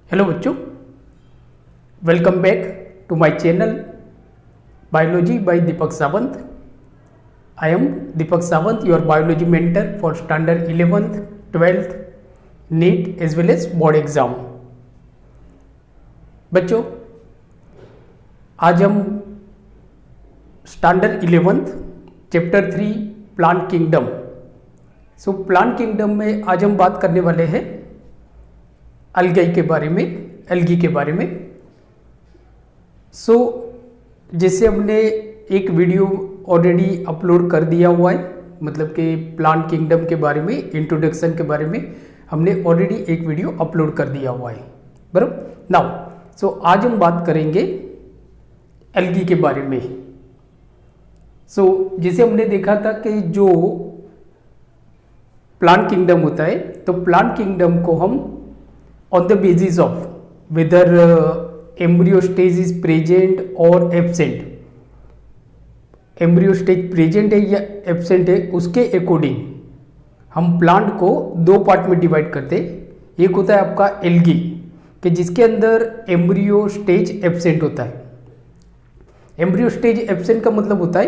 Hello बच्चों, welcome back to my channel biology by Deepak Sawant. I am Deepak Sawant, your biology mentor for standard 11th 12th NEET as well as board exam. बच्चों, आज हम standard 11th chapter 3 plant kingdom. Plant kingdom में आज हम बात करने वाले हैं अलगी के बारे में। जैसे हमने एक वीडियो ऑलरेडी अपलोड कर दिया हुआ है, मतलब कि प्लांट किंगडम के बारे में, इंट्रोडक्शन के बारे में हमने ऑलरेडी एक वीडियो अपलोड कर दिया हुआ है, बराबर। नाउ आज हम बात करेंगे अलगी के बारे में। जैसे हमने देखा था कि जो प्लांट किंगडम होता है, तो प्लांट किंगडम को हम on the basis of whether embryo stage is present or absent, embryo stage present है या absent है, उसके अकॉर्डिंग हम प्लांट को दो पार्ट में डिवाइड करते हैं। एक होता है आपका एल्गी, कि जिसके अंदर एम्ब्रियो स्टेज एब्सेंट होता है। एम्ब्रियो स्टेज एब्सेंट का मतलब होता है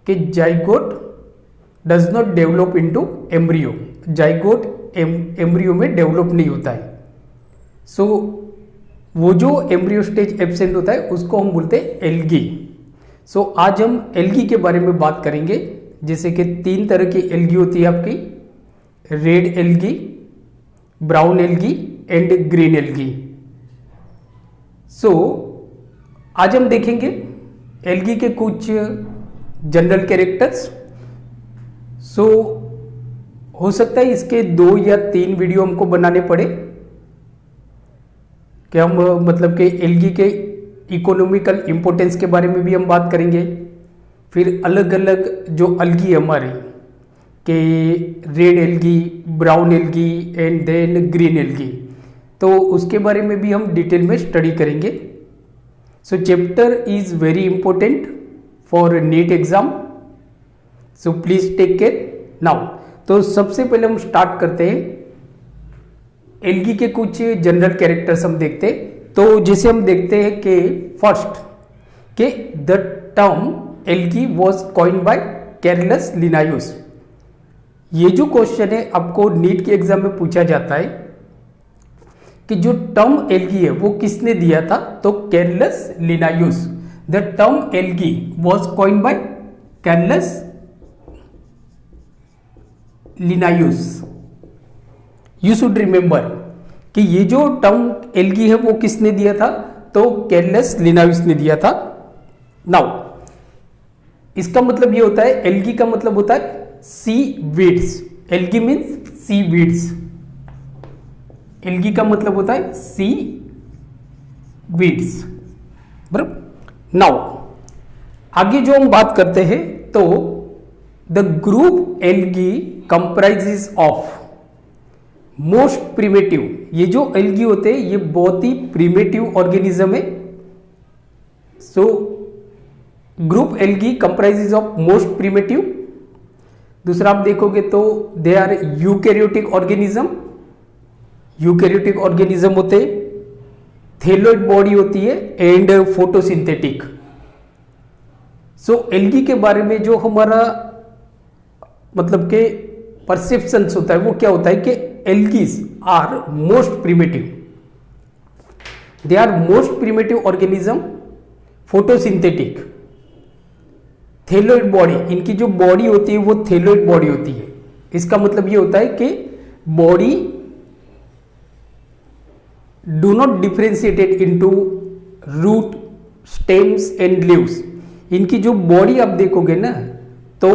कि zygote does not develop into embryo, zygote embryo में डेवलप नहीं होता है। वो जो एम्ब्रियो स्टेज एब्सेंट होता है उसको हम बोलते हैं एल्गी। आज हम एल्गी के बारे में बात करेंगे। जैसे कि तीन तरह की एल्गी होती है आपकी, red algae, brown algae and green algae. आज हम देखेंगे एल्गी के कुछ जनरल कैरेक्टर्स। हो सकता है इसके 2 या 3 वीडियो हमको बनाने पड़े, कि हम मतलब कि एल्गी के इकोनॉमिकल इम्पोर्टेंस के बारे में भी हम बात करेंगे। फिर अलग अलग जो अलगी है हमारी, कि red algae, brown algae and then green algae, तो उसके बारे में भी हम डिटेल में स्टडी करेंगे। Chapter is very important for NEET exam, please take care. Now सबसे पहले हम स्टार्ट करते हैं एल्गी के कुछ जनरल कैरेक्टर्स हम देखते हैं। तो जैसे हम देखते हैं कि फर्स्ट के the term algae was coined by Carolus Linnaeus. ये जो क्वेश्चन है आपको नीट के एग्जाम में पूछा जाता है कि जो टर्म एल्गी है वो किसने दिया था, तो Carolus Linnaeus. The term algae was coined by Carolus Linnaeus. You should remember कि ये जो टर्म एल्गी है वो किसने दिया था, तो कैरलस लिनायुस ने दिया था। नाउ इसका मतलब ये होता है, एल्गी का मतलब होता है सी वीड्स। एल्गी मीन्स सी वीड्स। एल्गी का मतलब होता है सी वीड्स, बराबर। नाउ आगे जो हम बात करते हैं, तो the group algae comprises of most primitive. ये जो एल्गी होते हैं ये बहुत ही प्रिमेटिव ऑर्गेनिज्म है। Group algae comprises of most primitive. दूसरा आप देखोगे तो they are eukaryotic organism. Eukaryotic organism होते हैं, थैलोइड बॉडी होती है एंड फोटोसिंथेटिक। एल्गी के बारे में जो हमारा मतलब के परसेप्शंस होता है वो क्या होता है कि algaes are most primitive, they are most primitive organism, photosynthetic, thalloid body. इनकी जो बॉडी होती है वो थैलोइड बॉडी होती है। इसका मतलब ये होता है कि body do not differentiated into root, stems and leaves. इनकी जो बॉडी आप देखोगे ना, तो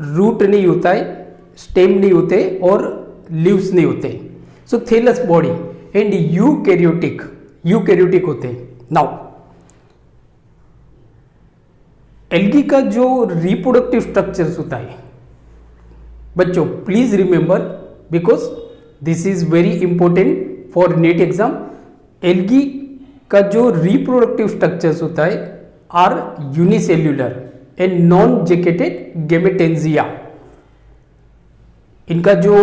रूट नहीं होता है, स्टेम नहीं होते और लीव्स नहीं होते। थैलस बॉडी एंड यूकैरियोटिक होते हैं। नाउ एल्गी का जो रिप्रोडक्टिव स्ट्रक्चर्स होता है, बच्चों please remember, because this is very important for NEET exam. Algae का जो रिप्रोडक्टिव स्ट्रक्चर्स होता है are unicellular and non jacketed gametangia. इनका जो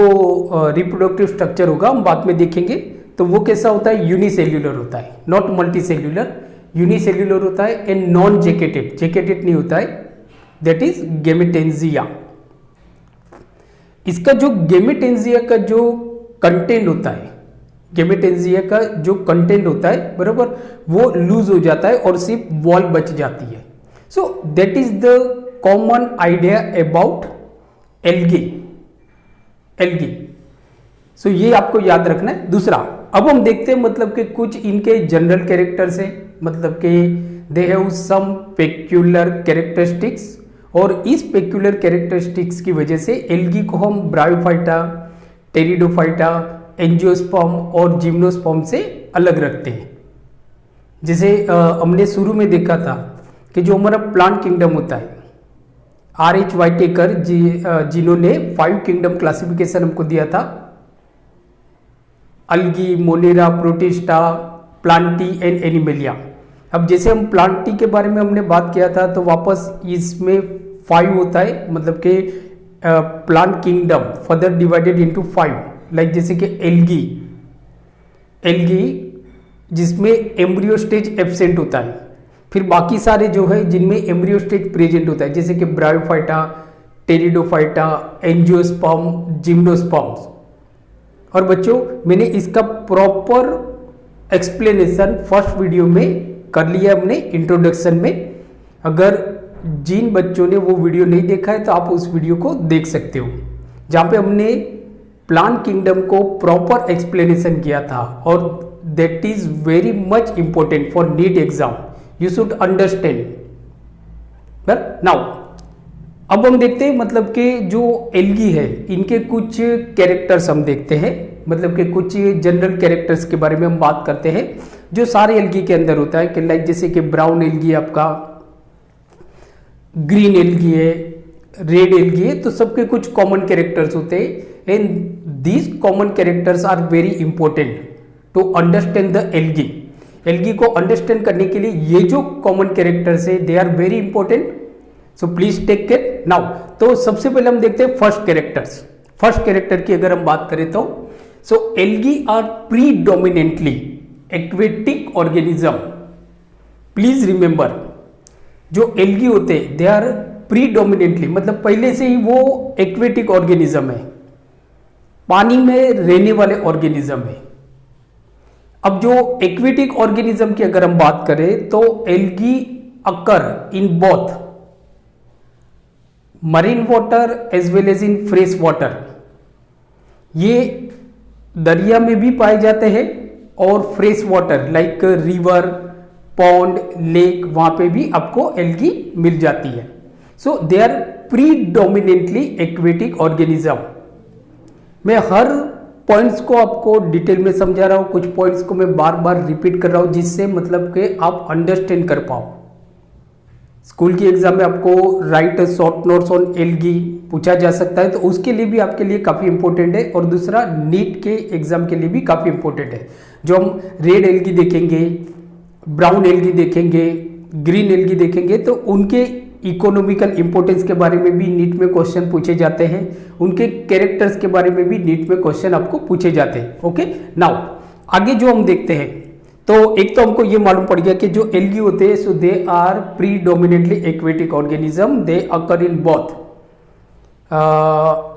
रिप्रोडक्टिव स्ट्रक्चर होगा हम बाद में देखेंगे। तो वो कैसा होता है, यूनिसेल्यूलर होता है, नॉट मल्टीसेल्यूलर, यूनिसेल्यूलर होता है एंड नॉन जैकेटेड, जैकेटेड नहीं होता है, दैट इज गेमेटेंजिया। इसका जो गेमेटेंजिया का जो कंटेंट होता है, गेमेटेंजिया का जो कंटेंट होता है बराबर, वो लूज हो जाता है और सिर्फ वॉल बच जाती है। So that is the common idea about algae, algae. So ये आपको याद रखना है। दूसरा, अब हम देखते हैं मतलब कि कुछ इनके जनरल कैरेक्टर्स हैं, मतलब कि they have some peculiar characteristics, और इस पेक्यूलर कैरेक्टरिस्टिक्स की वजह से एल्गी को हम ब्रायोफाइटा, टेरिडोफाइटा, एंजियोस्पर्म और जिम्नोस्पर्म से अलग रखते हैं। जैसे हमने शुरू में देखा था कि जो हमारा प्लांट किंगडम होता है, RH वाइटेकर जिन्होंने 5 किंगडम क्लासिफिकेशन हमको दिया था, algae, Monera, protista, Plantae and animalia. अब जैसे हम प्लांटी के बारे में हमने बात किया था, तो वापस इसमें 5 होता है, मतलब कि plant kingdom further divided into 5, like जैसे कि एल्गी, एल्गी जिसमें एम्ब्रियो स्टेज एब्सेंट होता है, फिर बाकी सारे जो है जिनमें एम्ब्रियो स्टेज प्रेजेंट होता है, जैसे कि ब्रायोफाइटा, टेरिडोफाइटा, एंजियोस्पर्म, जिम्नोस्पर्म्स। और बच्चों मैंने इसका प्रॉपर एक्सप्लेनेशन फर्स्ट वीडियो में कर लिया हमने इंट्रोडक्शन में। अगर जिन बच्चों ने वो वीडियो नहीं देखा है तो आप उस वीडियो को देख सकते हो, जहाँ पे हमने प्लांट किंगडम को प्रॉपर एक्सप्लेनेशन किया था, और that is very much important for NEET exam, you should understand. Now अब हम देखते हैं मतलब कि जो एल्गी है इनके कुछ कैरेक्टर्स हम देखते हैं, मतलब कि कुछ जनरल कैरेक्टर्स के बारे में हम बात करते हैं जो सारे एल्गी के अंदर होता है, कि लाइक जैसे कि ब्राउन एल्गी आपका, ग्रीन एल्गी है, रेड एल्गी है, तो सबके कुछ कॉमन कैरेक्टर्स होते हैं, and these common characters are very important to understand the algae. Algae को अंडरस्टैंड करने के लिए ये जो कॉमन कैरेक्टर्स है they are very important, so please take care. Now तो सबसे पहले हम देखते हैं फर्स्ट कैरेक्टर्स। फर्स्ट कैरेक्टर की अगर हम बात करें तो so algae are predominantly aquatic organism. Please remember, जो एल्गी होते हैं दे आर प्रीडोमिनेंटली, मतलब पहले से ही वो एक्वेटिक ऑर्गेनिज्म है, पानी में रहने वाले ऑर्गेनिज्म है। अब जो एक्वेटिक ऑर्गेनिज्म की अगर हम बात करें तो algae occur in both marine water as well as in fresh water. ये दरिया में भी पाए जाते हैं और fresh water like river, pond, lake, वहां पे भी आपको एल्गी मिल जाती है। So they are predominantly aquatic organism. मैं हर पॉइंट्स को आपको डिटेल में समझा रहा हूं, कुछ पॉइंट्स को मैं बार बार रिपीट कर रहा हूं जिससे मतलब कि आप अंडरस्टैंड कर पाओ। स्कूल की एग्जाम में आपको right short notes on algae पूछा जा सकता है, तो उसके लिए भी आपके लिए काफ़ी इंपॉर्टेंट है, और दूसरा नीट के एग्जाम के लिए भी काफ़ी इंपॉर्टेंट है। जो हम रेड एल्गी देखेंगे, ब्राउन एल्गी देखेंगे, ग्रीन एल्गी देखेंगे, तो उनके इकोनॉमिकल इंपॉर्टेंस के बारे में भी नीट में क्वेश्चन पूछे जाते हैं, उनके कैरेक्टर्स के बारे में भी नीट में क्वेश्चन आपको पूछे जाते हैं। ओके, नाउ आगे जो हम देखते हैं, तो एक तो हमको ये मालूम पड़ गया कि जो एल्गी होते हैं so they are predominantly aquatic organism, they occur in both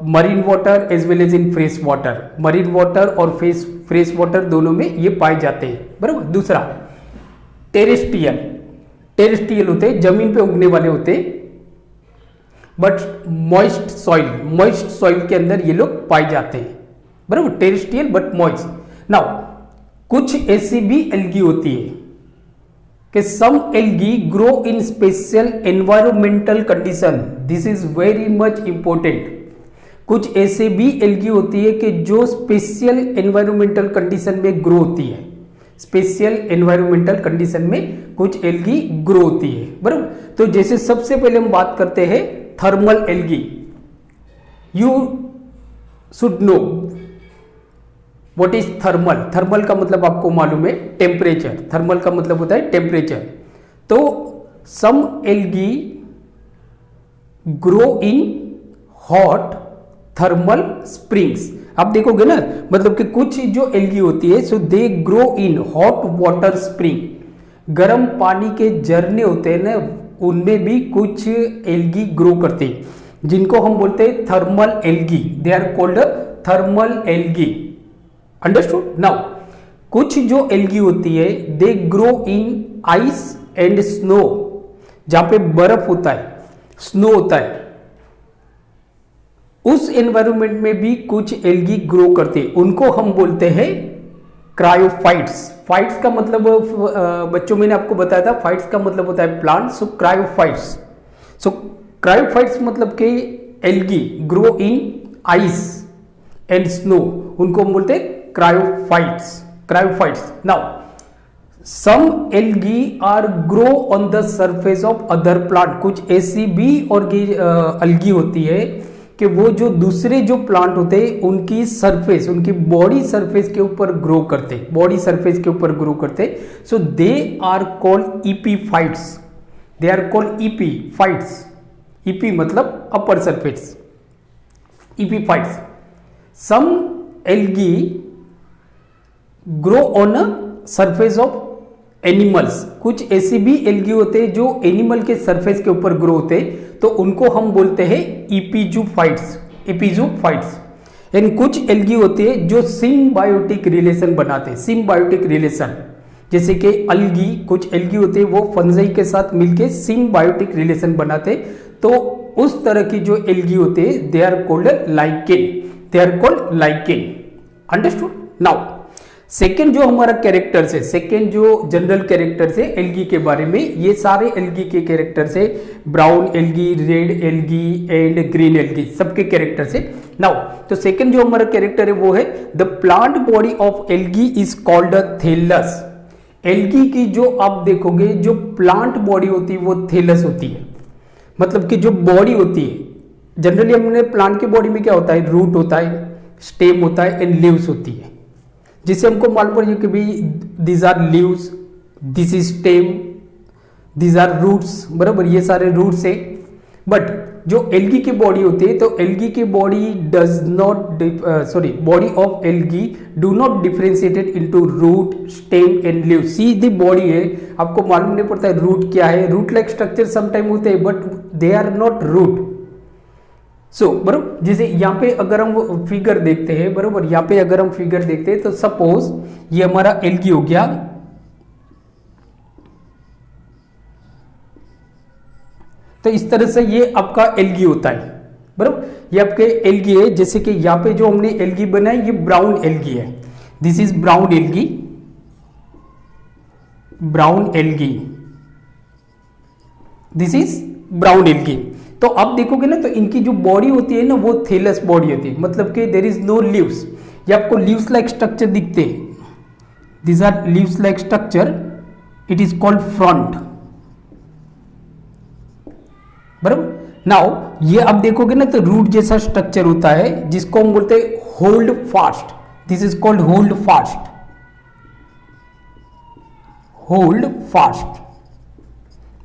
marine water as well as in fresh water. Marine water और फ्रेश वाटर दोनों में ये पाए जाते हैं, बराबर। दूसरा, टेरेस्ट्रियल, टेरेस्ट्रियल होते हैं, जमीन पे उगने वाले होते हैं, बट मॉइस्ट सॉइल के अंदर ये लोग पाए जाते हैं, बराबर। Terrestrial but moist. नाउ कुछ ऐसी भी एल्गी होती है कि some algae grow in special environmental condition, this is very much important. कुछ ऐसे भी एल्गी होती है कि जो स्पेशल एनवायरमेंटल कंडीशन में ग्रो होती है, स्पेशल एनवायरमेंटल कंडीशन में कुछ एल्गी ग्रो होती है, बराबर। तो जैसे सबसे पहले हम बात करते हैं thermal algae. You should know what is thermal. Thermal का मतलब आपको मालूम है टेम्परेचर, थर्मल का मतलब होता है टेम्परेचर। तो some algae grow in hot thermal springs. आप देखोगे ना, मतलब कि कुछ जो एल्गी होती है so they grow in hot water spring, गर्म पानी के झरने होते हैं ना, उनमें भी कुछ एल्गी ग्रो करते हैं जिनको हम बोलते हैं thermal algae, they are called thermal algae. Understood now? कुछ जो एल्गी होती है they grow in ice and snow, जहां पे बर्फ होता है, स्नो होता है, उस एनवायरमेंट में भी कुछ एल्गी ग्रो करते हैं, उनको हम बोलते हैं क्रायोफाइट्स। फाइट्स का मतलब बच्चों मैंने आपको बताया था, फाइट्स का मतलब होता है plant, so cryophytes. So cryophytes मतलब कि algae grow in ice and snow, उनको हम बोलते हैं cryophytes. Cryophytes. Now some algae are grow on the surface of other plant, कुछ ऐसी भी और एल्गी होती है कि वो जो दूसरे जो प्लांट होते हैं उनकी सरफेस, उनकी बॉडी सरफेस के ऊपर ग्रो करते, बॉडी सरफेस के ऊपर ग्रो करते, so they are called epiphytes, they are called epiphytes. Epi मतलब upper surface, epiphytes. Some algae grow on a surface of animals, कुछ ऐसी भी एल्गी होते हैं जो एनिमल के सरफेस के ऊपर ग्रो होते हैं, तो उनको हम बोलते हैं इपीजूफाइट्स, इपीजूफाइट्स। एंड कुछ एल्गी होती है जो सिम्बायोटिक रिलेशन बनाते हैं, सिम्बायोटिक रिलेशन, जैसे कि अलगी, कुछ एल्गी होते हैं वो फंजाई के साथ मिलके सिम्बायोटिक रिलेशन बनाते, तो उस तरह की जो एल्गी होते हैं they are called lichen, they are called lichen. Understood? Now second जो हमारा कैरेक्टर्स है, सेकेंड जो जनरल कैरेक्टर्स है एल्गी के बारे में, ये सारे एल्गी के कैरेक्टर्स है, brown algae, red algae and green algae, सबके कैरेक्टर्स है। नाउ तो सेकेंड जो हमारा कैरेक्टर है वो है the plant body of algae is called thallus. Algae की जो आप देखोगे जो प्लांट बॉडी होती है वो थैलस होती है, मतलब कि जो बॉडी होती है, जनरली हमने प्लांट की बॉडी में क्या होता है, रूट होता है, स्टेम होता है एंड लीव्स होती है, जिससे हमको मालूम पड़े कि भाई this are leaves, this is stem, this are roots, बराबर, ये सारे रूट्स है। बट जो एल्गी की बॉडी होती है, तो एल्गी की body does not body of algae do not differentiated into root, stem and leave. सीधी बॉडी है, आपको मालूम नहीं पड़ता है रूट क्या है, रूट लाइक स्ट्रक्चर समटाइम होते हैं but they are not root. So बराबर, जैसे यहाँ पे अगर हम फिगर देखते हैं, बराबर, यहाँ पे अगर हम फिगर देखते हैं तो सपोज ये हमारा एल्गी हो गया, तो इस तरह से ये आपका एल्गी होता है, बराबर, ये आपके एल्गी है। जैसे कि यहाँ पे जो हमने एल्गी बनाई ये ब्राउन एल्गी है, this is brown algae, brown algae, this is brown algae. तो आप देखोगे ना तो इनकी जो बॉडी होती है ना वो थैलस बॉडी होती है, मतलब कि देयर इज नो लीव्स, ये आपको लीव्स लाइक स्ट्रक्चर दिखते हैं, this are leaves like structure, it is called frond, बराबर। नाउ ये आप देखोगे ना तो रूट जैसा स्ट्रक्चर होता है जिसको हम बोलते हैं hold fast, this is called hold fast, hold fast,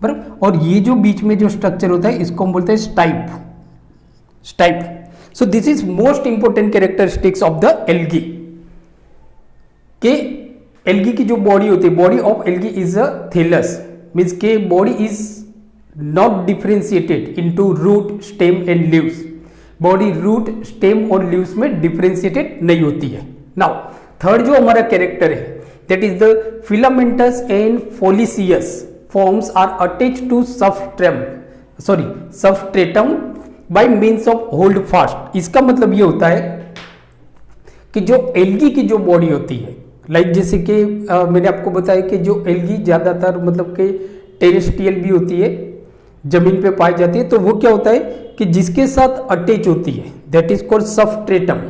बराबर। और ये जो बीच में जो स्ट्रक्चर होता है इसको हम बोलते हैं stipe, stipe. So this is most important characteristics of the algae, के एल्गी की जो बॉडी होती है, body of algae is a thallus, means के body is not differentiated into root, stem and leaves, body root, stem और leaves में differentiated नहीं होती है। नाउ थर्ड जो हमारा कैरेक्टर है that is the filamentous and foliaceous forms are attached to substratum by means of hold fast। इसका मतलब ये होता है कि जो एल्गी की जो बॉडी होती है, लाइक जैसे कि मैंने आपको बताया कि जो एल्गी ज्यादातर मतलब कि टेरेस्ट्रियल भी होती है, जमीन पे पाई जाती है, तो वो क्या होता है कि जिसके साथ अटैच होती है दैट इज कॉल्ड सबस्ट्रेटम।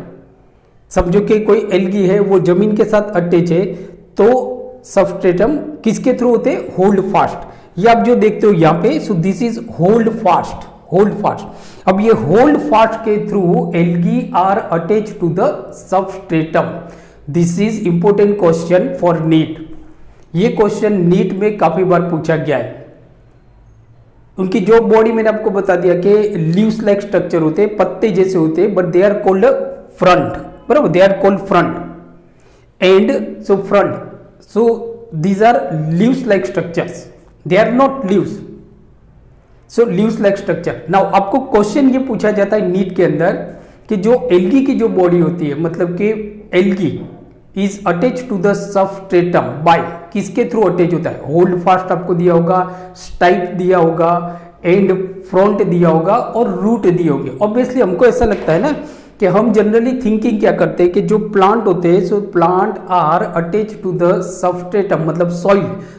समझो कि कोई एल्गी है वो जमीन के साथ अटैच है, तो सबस्ट्रेटम किसके थ्रू होते हैं, होल्ड फास्ट। ये आप जो देखते हो यहाँ पे, so this is holdfast, holdfast. अब ये होल्ड फास्ट के through algae are attach to the substratum. This is important question for NEET, ये क्वेश्चन नीट में काफी बार पूछा गया है। उनकी जो बॉडी मैंने आपको बता दिया कि लीव्स लाइक स्ट्रक्चर होते हैं, पत्ते जैसे होते हैं, but they are called frond, बराबर, they are called frond and so frond, so these are leaves like structures, they are not leaves, so leaves like structure. Now आपको क्वेश्चन ये पूछा जाता है नीट के अंदर कि जो एल्गी की जो बॉडी होती है, मतलब कि algae is attach to the substratum by, किसके थ्रू अटैच होता है? होल्ड फास्ट आपको दिया होगा, स्टाइप दिया होगा, एंड फ्रंट दिया होगा और रूट दिए होंगे। ऑब्वियसली हमको ऐसा लगता है ना कि हम जनरली थिंकिंग क्या करते हैं कि जो प्लांट होते हैं, so plant are attach to the substratum, मतलब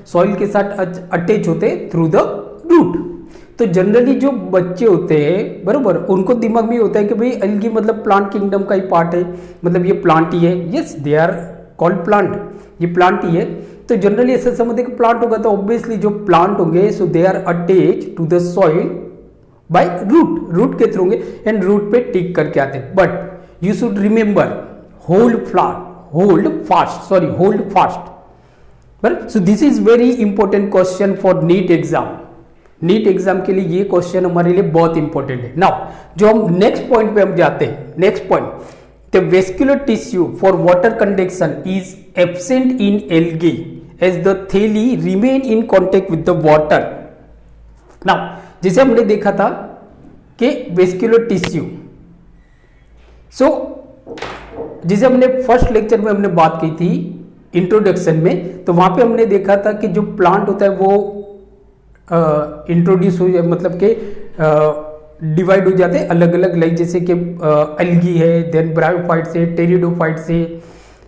सॉइल के साथ अटैच होते थ्रू द रूट। तो जनरली जो बच्चे होते हैं, बरोबर, उनको दिमाग में होता है कि भाई एल्गी मतलब प्लांट किंगडम का ही पार्ट है, मतलब ये प्लांट ही है। Yes, they are called plant, ये प्लांट ही है। तो जनरली ऐसा समझते कि प्लांट होगा तो ऑब्वियसली जो प्लांट होंगे so they are attach to the soil by root के थ्रू होंगे एंड रूट पे टिक करके आते हैं। But you should remember hold fast, but so this is very important question for NEET exam. NEET exam के लिए ये क्वेश्चन हमारे लिए बहुत इंपॉर्टेंट है। नाउ जो हम नेक्स्ट पॉइंट पे हम जाते हैं, next point, the vascular tissue for water conduction is absent in algae as the thalli remain in contact with the water. Now जैसे हमने देखा था कि वेस्कुलर टिश्यू, सो जैसे हमने फर्स्ट लेक्चर में हमने बात की थी इंट्रोडक्शन में, तो वहां पे हमने देखा था कि जो प्लांट होता है वो इंट्रोड्यूस हो जाए, मतलब कि डिवाइड हो जाते हैं अलग अलग, लाइक जैसे कि एल्गी है, देन ब्रायोफाइट से, टेरिडोफाइट से,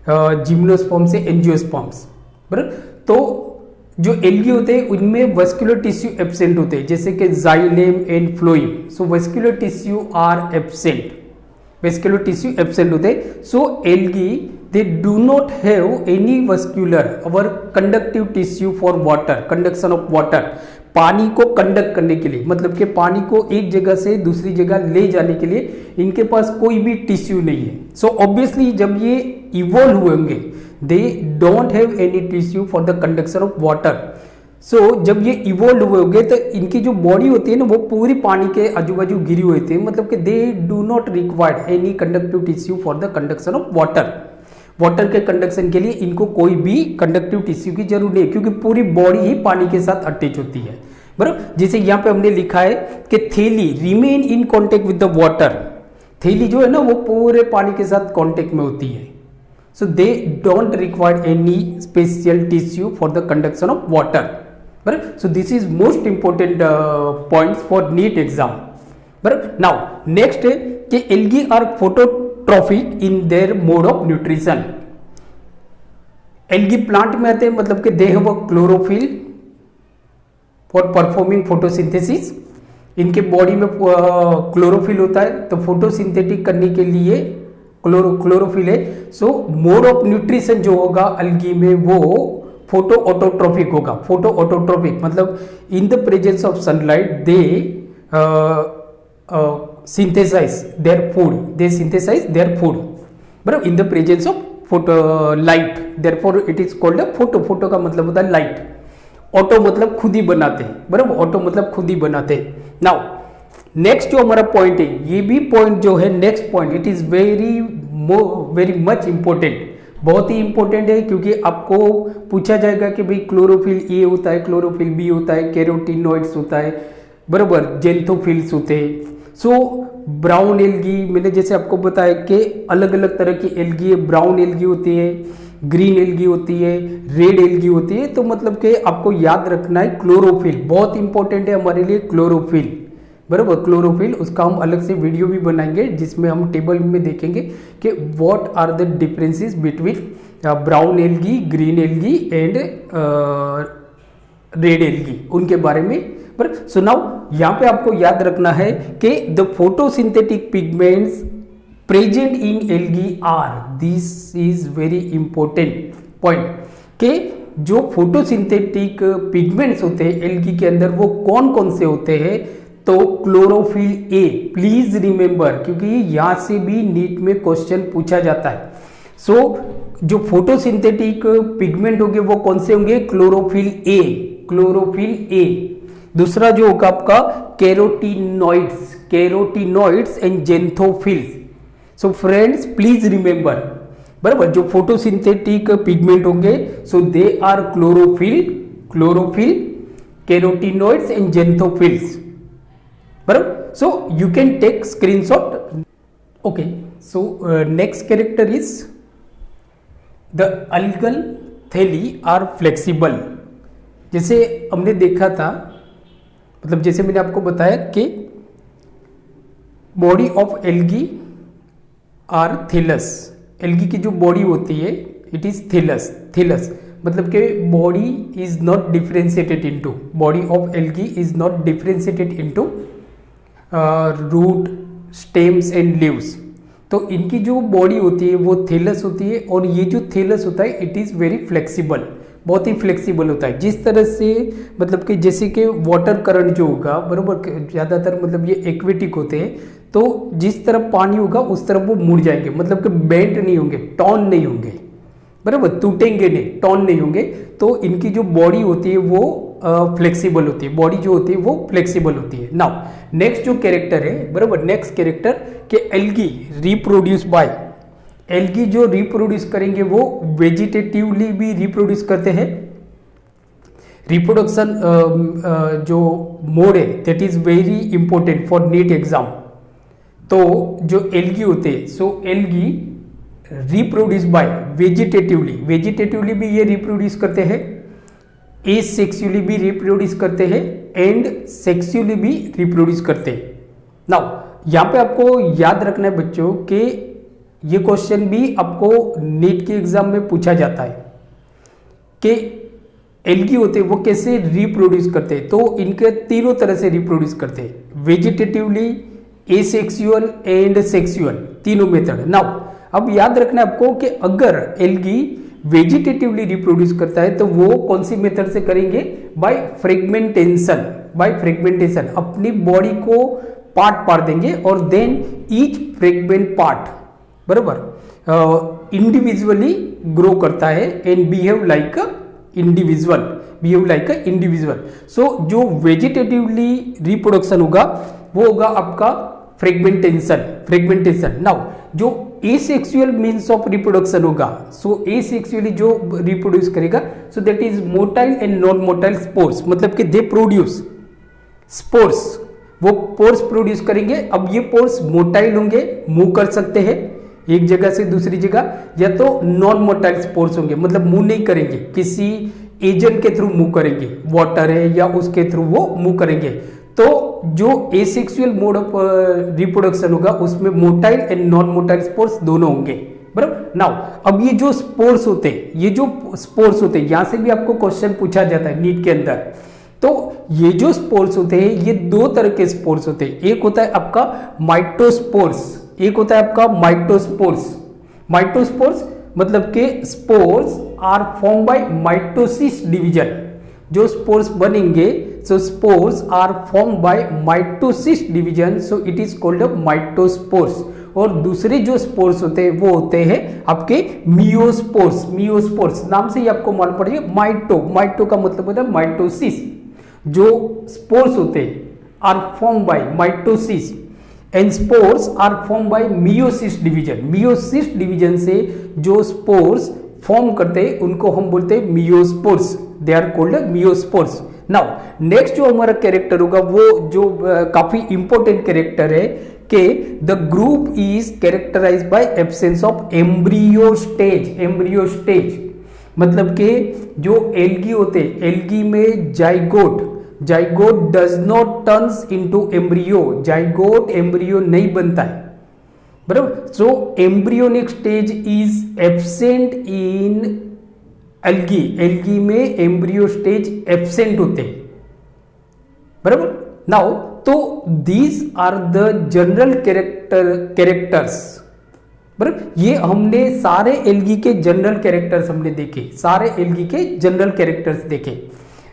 जिम्नोस्पर्म से, एंजियोस्पर्म्स, बराबर। तो जो एल्गी होते हैं उनमें वेस्कुलर टिश्यू एब्सेंट होते हैं, जैसे कि xylem and phloem, so vascular tissue are absent, vascular tissue absent होते हैं। So algae they do not have any vascular or conductive tissue for water, conduction of water, पानी को कंडक्ट करने के लिए, मतलब कि पानी को एक जगह से दूसरी जगह ले जाने के लिए इनके पास कोई भी टिश्यू नहीं है। सो ऑब्वियसली जब ये इवॉल्व हुए होंगे, they don't have any tissue for the conduction of water. So जब ये इवॉल्व हुए होंगे तो इनकी जो बॉडी होती है ना वो पूरी पानी के आजू बाजू गिरी हुई थी, मतलब कि they do not required any conductive tissue for the conduction of water. Water के कंडक्शन के लिए इनको कोई भी कंडक्टिव टिश्यू की जरूरत नहीं है, क्योंकि पूरी बॉडी ही पानी के साथ अटैच होती है, बराबर। जैसे यहाँ पे हमने लिखा है कि थैली remain in contact with the water, थैली जो है ना वो पूरे पानी के साथ कांटेक्ट में होती है। So they don't require any special tissue for the conduction of water, बराबर। So this is most important point for NEET exam, बराबर। नाउ नेक्स्ट है कि algae are phototrophic in their mode of nutrition. Algae plant में आते हैं, मतलब कि they have a chlorophyll for performing photosynthesis, इनके बॉडी में क्लोरोफिल होता है, तो फोटोसिंथेटिक करने के लिए क्लोरोफिल है। सो मोड ऑफ न्यूट्रिशन जो होगा एल्गी में वो फोटो ऑटोट्रोपिक होगा। फोटो ऑटोट्रोपिक मतलब in the presence of sunlight they synthesize their food, they synthesize their food, बराबर, in the presence of photo light, therefore it is called a photo का मतलब होता है लाइट, ऑटो मतलब खुद ही बनाते हैं, बराबर, ऑटो मतलब खुद ही बनाते हैं। नाउ नेक्स्ट जो हमारा पॉइंट है, ये भी पॉइंट जो है next point, it is very much important, बहुत ही इंपॉर्टेंट है, क्योंकि आपको पूछा जाएगा कि भाई क्लोरोफिल ए होता है, क्लोरोफिल बी होता है, कैरोटीनॉइड्स होता है, बराबर, जेंथोफिल्स होते हैं। सो ब्राउन एल्गी, मैंने जैसे आपको बताया कि अलग अलग तरह की एल्गी है, ब्राउन एल्गी होती है, ग्रीन एल्गी होती है, रेड एल्गी होती है। तो मतलब कि आपको याद रखना है क्लोरोफिल बहुत इंपॉर्टेंट है हमारे लिए, क्लोरोफिल, बराबर, क्लोरोफिल, उसका हम अलग से वीडियो भी बनाएंगे जिसमें हम टेबल में देखेंगे कि what are the differences between brown algae, green algae and red algae, उनके बारे में। पर सो नाउ यहाँ पे आपको याद रखना है कि the photosynthetic pigments present in algae are, this is very important point, कि जो फोटोसिंथेटिक पिगमेंट्स होते हैं एल्गी के अंदर वो कौन कौन से होते हैं। तो क्लोरोफिल ए, प्लीज रिमेंबर, क्योंकि यहाँ से भी नीट में क्वेश्चन पूछा जाता है। सो जो फोटोसिंथेटिक पिगमेंट होंगे वो कौन से होंगे, क्लोरोफिल ए, क्लोरोफिल ए। दूसरा जो होगा आपका carotenoids, carotenoids and xanthophylls. So friends please remember, बराबर, जो फोटोसिंथेटिक पिगमेंट होंगे so they are chlorophyll, carotenoids and xanthophylls, बराबर. So you can take screenshot. Okay, so next character is the algal thalli are flexible. जैसे हमने देखा था, मतलब जैसे मैंने आपको बताया कि body of algae are thallus. Algae की जो बॉडी होती है इट इज थैलस, मतलब कि body is not differentiated into, body of algae is not differentiated into root, stems and leaves. तो इनकी जो बॉडी होती है वो थैलस होती है, और ये जो थैलस होता है इट इज़ वेरी फ्लेक्सिबल, बहुत ही फ्लेक्सिबल होता है. जिस तरह से मतलब कि जैसे कि वाटर करंट जो होगा, बराबर, ज़्यादातर मतलब ये एक्वेटिक होते हैं, तो जिस तरफ पानी होगा उस तरफ वो मुड़ जाएंगे, मतलब कि बेंट नहीं होंगे, टॉन नहीं होंगे, बराबर, टूटेंगे नहीं, टॉन नहीं होंगे. तो इनकी जो बॉडी होती है वो फ्लेक्सिबल होती है, बॉडी जो होती है वो फ्लेक्सिबल होती है. नाउ नेक्स्ट जो कैरेक्टर है, बराबर, नेक्स्ट कैरेक्टर के एल्गी रिप्रोड्यूस बाय, एल्गी जो रिप्रोड्यूस करेंगे वो वेजिटेटिवली भी रिप्रोड्यूस करते हैं. रिप्रोडक्शन जो मोड है that is very important for NEET exam. तो जो एल्गी होते हैं so algae reproduce by vegetatively भी ये रिप्रोड्यूस करते हैं, एसेक्सुअली भी रिप्रोड्यूस करते हैं, एंड सेक्सुअली भी रिप्रोड्यूस करते हैं. नाउ यहाँ पे आपको याद रखना है बच्चों कि ये क्वेश्चन भी आपको नीट के एग्जाम में पूछा जाता है कि एल्गी होते हैं वो कैसे रिप्रोड्यूस करते हैं. तो इनके तीनों तरह से रिप्रोड्यूस करते हैं, वेजिटेटिवली, एसेक्सुअल एंड सेक्सुअल, तीनों मेथड. नाउ अब याद रखना है आपको कि अगर एल्गी वेजिटेटिवली रिप्रोड्यूस करता है तो वो कौन सी मेथड से करेंगे, बाय फ्रेगमेंटेशन, अपनी बॉडी को पार्ट देंगे और देन ईच फ्रेगमेंट पार्ट, बराबर, इंडिविजुअली ग्रो करता है and behave like a individual. So जो वेजिटेटिवली रिप्रोडक्शन होगा वो होगा आपका फ्रेगमेंटेशन. नाउ जो एसेक्सुअल मीन्स ऑफ रिप्रोडक्शन होगा, सो एसेक्सुअली जो रिप्रोड्यूस करेगा so that is motile and non motile spores, मतलब कि दे प्रोड्यूस स्पोर्स, वो पोर्स प्रोड्यूस करेंगे. अब ये पोर्स मोटाइल होंगे, मूव कर सकते हैं एक जगह से दूसरी जगह, या तो नॉन मोटाइल स्पोर्स होंगे, मतलब मूव नहीं करेंगे, किसी एजेंट के थ्रू मूव करेंगे, वाटर है या उसके थ्रू वो मूव करेंगे. तो जो एसेक्सुअल मोड ऑफ रिप्रोडक्शन होगा उसमें motile and non motile spores दोनों होंगे, बराबर. नाउ अब ये जो स्पोर्स होते हैं, यहां से भी आपको क्वेश्चन पूछा जाता है नीट के अंदर. तो ये जो स्पोर्स होते हैं ये दो तरह के स्पोर्स होते हैं, एक होता है आपका माइटोस्पोर्स, एक होता है आपका माइटोस्पोर्स मतलब के spores are form by mitosis division. जो स्पोर्स बनेंगे so spores are form by mitosis division, so it is called mitospores. और दूसरे जो स्पोर्स होते हैं वो होते हैं आपके मियोस्पोर्स नाम से ही आपको मालूम पड़ेगा. माइटो का मतलब होता है माइटोसिस. जो स्पोर्स होते हैं are form by mitosis and spores are form by meiosis division से जो स्पोर्स फॉर्म करते हैं उनको हम बोलते हैं meiospores, they are called meiospores. Now next जो हमारा कैरेक्टर होगा वो जो काफी इंपॉर्टेंट कैरेक्टर है कि the group is characterized by absence of embryo stage. मतलब कि जो एल्गी होते हैं, एल्गी में zygote does not turns into embryo, zygote embryo नहीं बनता है, बराबर. So embryonic stage is absent in algae में एम्ब्रियो स्टेज एब्सेंट होते हैं, बराबर. नाउ तो these are the general characters, बराबर. ये हमने सारे एल्गी के जनरल कैरेक्टर्स हमने देखे,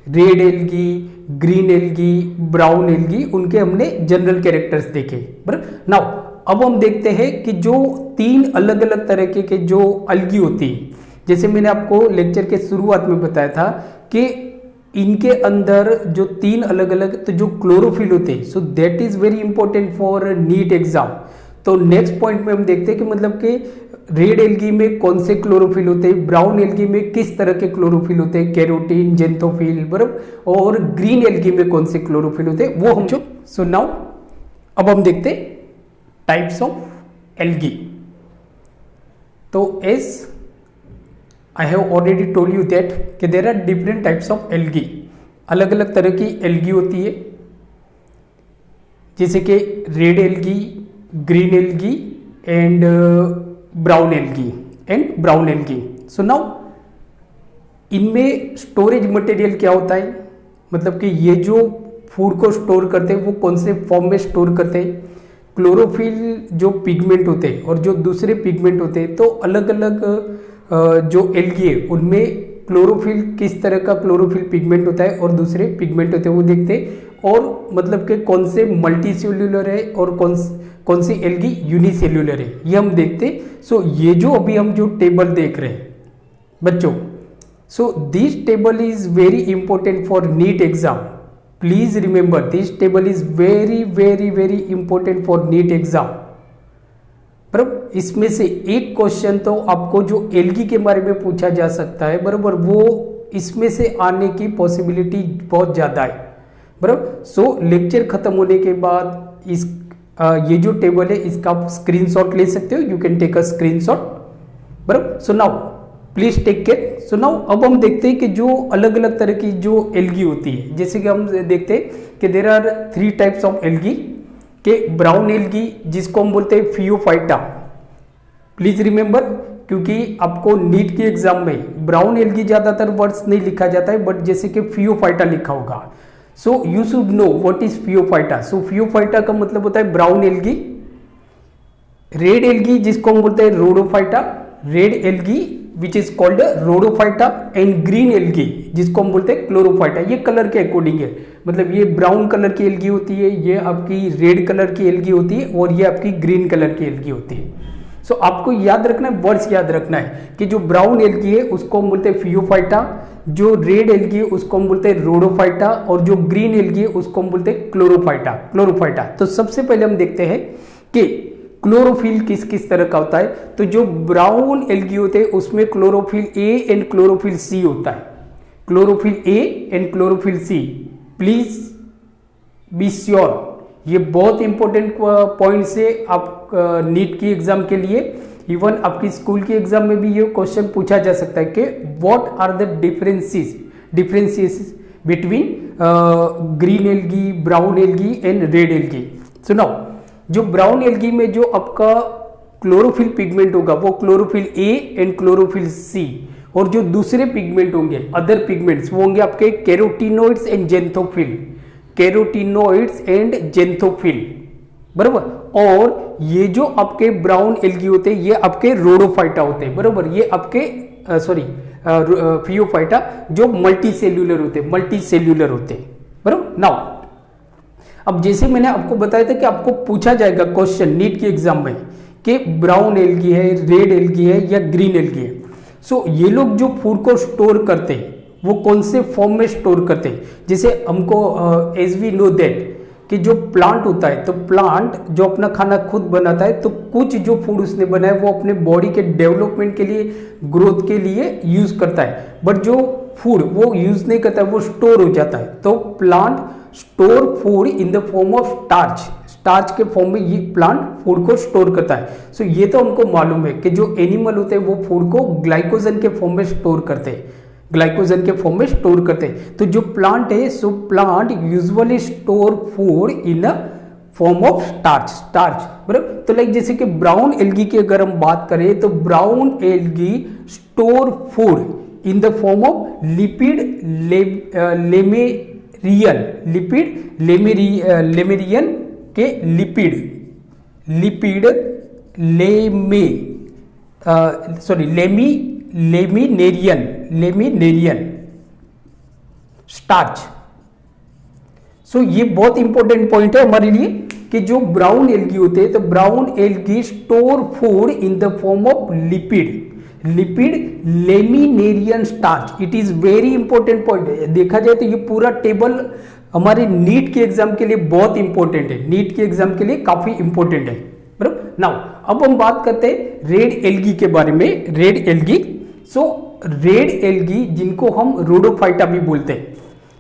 red algae, green algae, brown algae, उनके हमने जनरल कैरेक्टर्स देखे, बराबर. नाउ अब हम देखते हैं कि जो तीन अलग अलग तरह के जो एल्गी होती है, जैसे मैंने आपको लेक्चर के शुरुआत में बताया था कि इनके अंदर जो तीन अलग अलग तो जो क्लोरोफिल होते हैं, so that is very important for NEET exam. तो नेक्स्ट पॉइंट में हम देखते हैं कि मतलब कि रेड एल्गी में कौन से क्लोरोफिल होते हैं, ब्राउन एल्गी में किस तरह के क्लोरोफिल होते हैं, कैरोटीन, जेंथोफिल, बराबर, और ग्रीन एल्गी में कौन से क्लोरोफिल होते हैं वो हम जो। सो नाउ अब हम देखते हैं टाइप्स ऑफ एल्गी। तो as I have already told you that कि there are different types of algae, अलग अलग तरह की एल्गी होती है, जैसे कि red algae, green algae and brown algae. So now इनमें स्टोरेज मटेरियल क्या होता है, मतलब कि ये जो फूड को स्टोर करते हैं वो कौन से फॉर्म में स्टोर करते हैं। क्लोरोफिल जो पिगमेंट होते हैं और जो दूसरे पिगमेंट होते हैं, तो अलग अलग जो एल्गी है उनमें क्लोरोफिल किस तरह का क्लोरोफिल पिगमेंट होता है और दूसरे पिगमेंट होते हैं वो देखते हैं, और मतलब कि कौन से मल्टी सेल्यूलर है और कौन सी एल्गी यूनिसेल्यूलर है ये हम देखते हैं। सो ये जो अभी हम जो टेबल देख रहे हैं बच्चों, so this table is very important for NEET exam. Please remember this table is very very very important for NEET exam. बराबर, इसमें से एक क्वेश्चन तो आपको जो एल्गी के बारे में पूछा जा सकता है, बराबर, वो इसमें से आने की पॉसिबिलिटी बहुत ज़्यादा है। बराबर, सो लेक्चर खत्म होने के बाद इस ये जो टेबल है इसका आप स्क्रीनशॉट ले सकते हो, you can take a screenshot. बराबर, so now please take care. So now अब हम देखते हैं कि जो अलग अलग तरह की जो एल्गी होती है, जैसे कि हम देखते हैं कि there are 3 types of algae, के ब्राउन एल्गी जिसको हम बोलते हैं फियोफाइटा। प्लीज रिमेंबर, क्योंकि आपको नीट के एग्जाम में ब्राउन एल्गी ज्यादातर वर्ड्स नहीं लिखा जाता है, बट जैसे कि फियोफाइटा लिखा होगा। So you should know what is Phaeophyta. So Phaeophyta का मतलब होता है ब्राउन एल्गी। रेड एल्गी जिसको हम बोलते हैं Rhodophyta, red algae which is called Rhodophyta, and green algae जिसको हम बोलते हैं क्लोरोफाइटा। ये कलर के अकॉर्डिंग है, मतलब ये ब्राउन कलर की एल्गी होती है, ये आपकी रेड कलर की एल्गी होती है, और ये आपकी ग्रीन कलर की एल्गी होती है। सो आपको याद रखना है, वर्ड्स याद रखना है कि जो ब्राउन एल्गी है उसको हम बोलते हैं फियोफाइटा, जो रेड एल्गी है उसको हम बोलते हैं रोडोफाइटा, और जो ग्रीन एल्गी है उसको हम बोलते हैं क्लोरोफाइटा। तो सबसे पहले हम देखते हैं कि क्लोरोफिल किस किस तरह का होता है। तो जो ब्राउन एल्गी होते हैं उसमें chlorophyll A and chlorophyll C होता है, chlorophyll A and chlorophyll C. Please be sure, ये बहुत इंपॉर्टेंट पॉइंट्स है आप नीट की एग्जाम के लिए। इवन आपकी स्कूल की एग्जाम में भी ये क्वेश्चन पूछा जा सकता है कि what are the differences between green algae, brown algae and red algae. So now जो ब्राउन एल्गी में जो आपका क्लोरोफिल पिगमेंट होगा वो chlorophyll A and chlorophyll C, और जो दूसरे पिगमेंट होंगे अदर पिगमेंट्स वो होंगे आपके कैरोटीनोइड्स एंड जेंथोफिल, बराबर। और ये जो आपके ब्राउन एल्गी होते हैं ये आपके रोडोफाइटा होते हैं, बराबर। ये आपके फियोफाइटा जो मल्टी सेल्यूलर होते हैं, बराबर। नाउ अब जैसे मैंने आपको बताया था कि आपको पूछा जाएगा क्वेश्चन नीट के एग्जाम में कि ब्राउन एल्गी है, रेड एल्गी है या ग्रीन एल्गी है। सो ये लोग जो फूड को स्टोर करते हैं वो कौन से फॉर्म में स्टोर करते हैं। जैसे हमको एज वी नो दैट कि जो प्लांट होता है, तो प्लांट जो अपना खाना खुद बनाता है, तो कुछ जो फूड उसने बनाया वो अपने बॉडी के डेवलपमेंट के लिए, ग्रोथ के लिए यूज करता है, बट जो फूड वो यूज नहीं करता है वो स्टोर हो जाता है। तो plant store food in the form of starch के फॉर्म में ये प्लांट फूड को स्टोर करता है। सो ये तो हमको मालूम है कि जो एनिमल होते हैं वो फूड को ग्लाइकोजन के फॉर्म में स्टोर करते हैं, तो जो प्लांट है, so plant usually store food in a form of starch, बराबर। तो लाइक जैसे कि ब्राउन एल्गी की अगर हम बात करें तो brown algae store food in the form of lipid laminarin के लेमिनेरियन स्टार्च। सो ये बहुत इंपॉर्टेंट पॉइंट है हमारे लिए कि जो ब्राउन एल्गी होते हैं, तो brown algae store food in the form of lipid laminarin starch. It is very important point है। देखा जाए तो ये पूरा टेबल हमारे नीट के एग्जाम के लिए बहुत इंपॉर्टेंट है, नीट के एग्जाम के लिए काफी इंपॉर्टेंट है। बराबर। नाउ अब हम बात करते हैं रेड एल्गी के बारे में। रेड एल्गी, सो रेड एल्गी जिनको हम रोडोफाइटा भी बोलते हैं,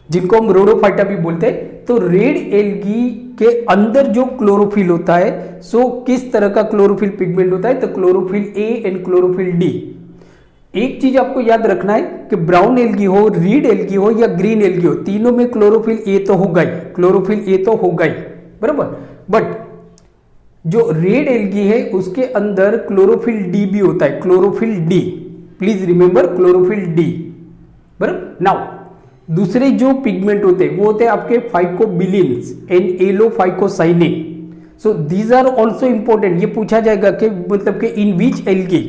जिनको हम रोडोफाइटा भी बोलते हैं, तो रेड एल्गी के अंदर जो क्लोरोफिल होता है, सो किस तरह का क्लोरोफिल पिगमेंट होता है, तो chlorophyll A and chlorophyll D. एक चीज आपको याद रखना है कि ब्राउन एल्गी हो, रेड एल्गी हो या ग्रीन एल्गी हो, तीनों में क्लोरोफिल ए तो होगा ही, क्लोरोफिल ए तो होगा ही, बराबर। बट जो रेड एल्गी है उसके अंदर क्लोरोफिल डी भी होता है, chlorophyll D, please remember chlorophyll D, बराबर। नाउ दूसरे जो पिगमेंट होते हैं वो होते हैं आपके phycobilins and allophycocyanin. So these are also important. ये पूछा जाएगा कि मतलब कि in which algae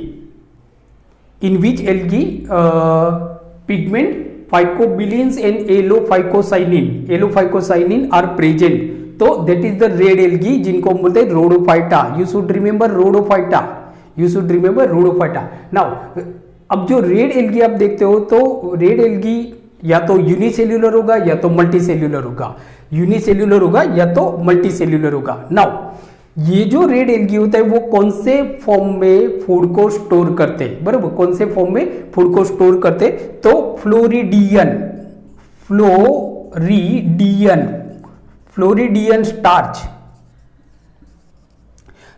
pigment phycobilins and allophycocyanin are present, तो that is the red algae जिनको हम बोलते हैं Rhodophyta. You should remember Rhodophyta, you should remember Rhodophyta. Now अब जो रेड एल्गी आप देखते हो, तो रेड एल्गी या तो यूनिसेल्यूलर होगा या तो मल्टीसेल्यूलर होगा, यूनिसेल्यूलर होगा या तो मल्टीसेल्यूलर होगा। नाउ ये जो रेड एल्गी होता है वो कौन से फॉर्म में फूड को स्टोर करते हैं, बराबर, कौन से फॉर्म में फूड को स्टोर करते, तो floridean starch.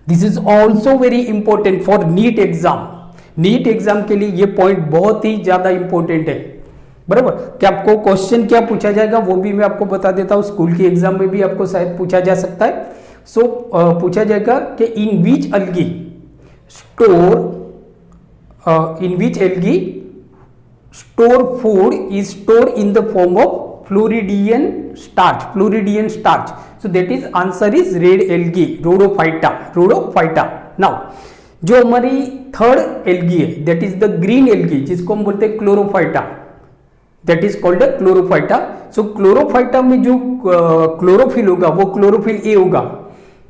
This is also very important for NEET exam. NEET exam के लिए ये पॉइंट बहुत ही ज्यादा इंपॉर्टेंट है, बराबर। कि आपको क्वेश्चन क्या पूछा जाएगा वो भी मैं आपको बता देता हूं, स्कूल की एग्जाम में भी आपको शायद पूछा जा सकता है। सो पूछा जाएगा कि in which algae store food is store in the form of floridean starch. So that is answer is red algae, Rhodophyta. Now जो हमारी थर्ड एल्गी है that is the green algae, जिसको हम बोलते हैं Chlorophyta, that is called Chlorophyta. So Chlorophyta में जो chlorophyll होगा वो क्लोरोफिल ए होगा,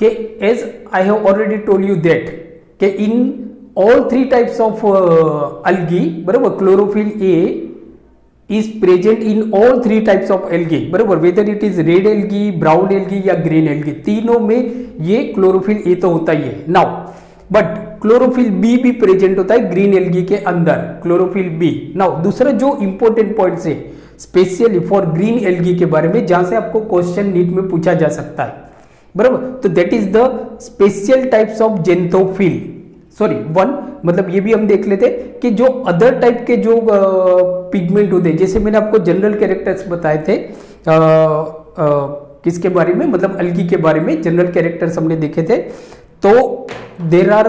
कि as I have already told you that कि in all three types of algae, बराबर, chlorophyll A is present in all three types of algae, बराबर, whether it is red algae, brown algae या green algae, तीनों में ये chlorophyll A तो होता ही है। नाउ बट क्लोरोफिल बी भी प्रेजेंट होता है ग्रीन एल्गी के अंदर, क्लोरोफिल बी। नाउ दूसरा जो इंपॉर्टेंट पॉइंट है स्पेशली फॉर ग्रीन एल्गी के बारे में, जहां से आपको क्वेश्चन नीट में पूछा जा सकता है, बराबर, तो that is the special types of xanthophyll. Sorry one, मतलब ये भी हम देख लेते कि जो अदर टाइप के जो पिगमेंट होते हैं, जैसे मैंने आपको जनरल कैरेक्टर्स बताए थे, किसके बारे में, मतलब एल्गी के बारे में जनरल कैरेक्टर्स हमने देखे थे। तो there are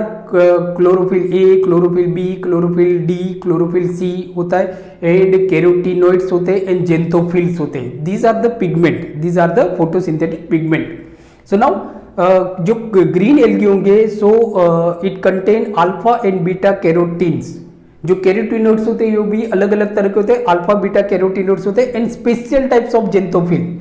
chlorophyll A, chlorophyll B, chlorophyll D, chlorophyll C होता है, एंड कैरोटीनोइड्स होते हैं एंड जेंथोफिल्स होते हैं। These are the pigment, these are the photosynthetic pigment. So now जो ग्रीन एल्गी होंगे, so it contain alpha and beta carotenes. जो carotenoids होते हैं वो भी अलग अलग तरह के होते हैं, अल्फा बीटा कैरोटीनोइड्स होते हैं and special types of xanthophyll.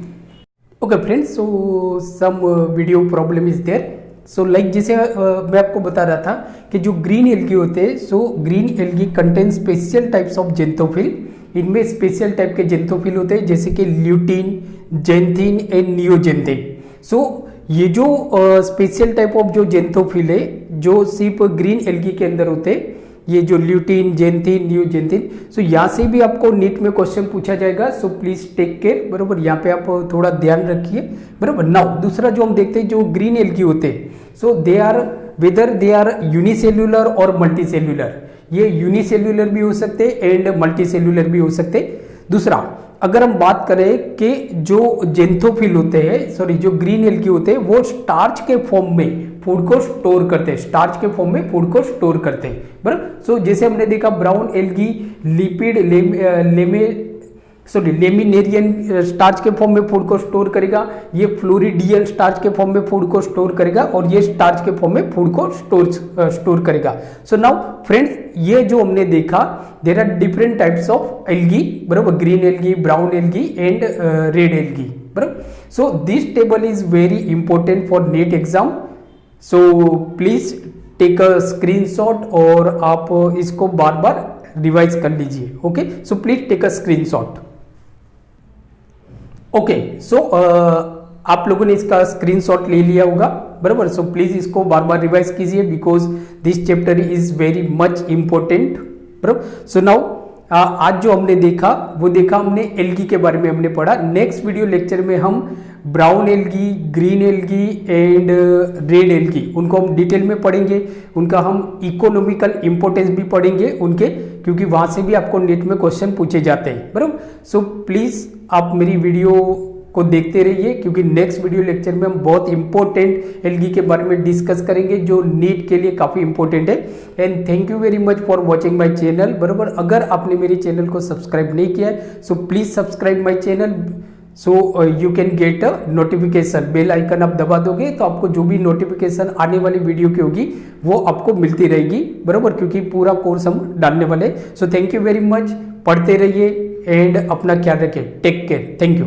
Okay friends, so some video problem is there. So like जैसे मैं आपको बता रहा था कि जो ग्रीन एल्गी होते हैं, so green algae contain special types of xanthophyll. इनमें स्पेशल टाइप के जेंथोफिल होते हैं जैसे कि ल्यूटीन, जेंथिन एंड नियोजेंथिन। सो ये जो स्पेशल टाइप ऑफ जो जेंथोफिल है जो सिर्फ ग्रीन एल्गी के अंदर होते हैं, ये जो ल्यूटीन, जेंथिन, नियोजेंथिन, सो यहाँ से भी आपको नीट में क्वेश्चन पूछा जाएगा। सो प्लीज टेक केयर, बराबर, यहाँ पे आप थोड़ा ध्यान रखिए, बराबर। नाउ दूसरा जो हम देखते हैं जो ग्रीन एल्गी होते हैं, so they are whether they are unicellular और मल्टीसेल्यूलर। ये यूनिसेल्यूलर भी हो सकते हैं एंड मल्टीसेल्यूलर भी हो सकते हैं। दूसरा, अगर हम बात करें कि जो जेंथोफिल होते हैं, सॉरी जो ग्रीन एल्गी होते हैं, वो स्टार्च के फॉर्म में फूड को स्टोर करते हैं, स्टार्च के फॉर्म में फूड को स्टोर करते हैं, बराबर। सो जैसे हमने देखा brown algae lipid laminarin starch के फॉर्म में फूड को स्टोर करेगा, ये फ्लोरिडियन स्टार्च के फॉर्म में फूड को स्टोर करेगा, और ये स्टार्च के फॉर्म में फूड को स्टोर करेगा। सो नाउ फ्रेंड्स, ये जो हमने देखा, there are different types of algae, बराबर, green algae, brown algae and red algae, बराबर। So this table is very important for NEET exam. So please take a screenshot और आप इसको बार बार रिवाइज कर लीजिए। Okay, so please take a screenshot. Okay, so आप लोगों ने इसका स्क्रीनशॉट ले लिया होगा, बराबर। सो प्लीज इसको बार बार रिवाइज कीजिए because this chapter is very much important, बराबर। सो नाउ आज जो हमने देखा वो देखा हमने एल्गी के बारे में हमने पढ़ा। नेक्स्ट वीडियो लेक्चर में हम brown algae, green algae and red algae उनको हम डिटेल में पढ़ेंगे, उनका हम इकोनॉमिकल इंपॉर्टेंस भी पढ़ेंगे उनके, क्योंकि वहां से भी आपको नेट में क्वेश्चन पूछे जाते हैं, बराबर। सो प्लीज आप मेरी वीडियो को देखते रहिए, क्योंकि नेक्स्ट वीडियो लेक्चर में हम बहुत इंपॉर्टेंट एल्गी के बारे में डिस्कस करेंगे जो नीट के लिए काफी इंपॉर्टेंट है। And thank you very much for watching my channel, बराबर। अगर आपने मेरे चैनल को सब्सक्राइब नहीं किया है so please subscribe my channel, so you can get a notification. Bell icon आप दबा दोगे तो आपको जो भी नोटिफिकेशन आने वाली वीडियो की होगी वो आपको मिलती रहेगी, बराबर, क्योंकि पूरा कोर्स हम डालने वाले। So thank you very much, पढ़ते रहिए एंड अपना ख्याल रखिए। Take care, thank you.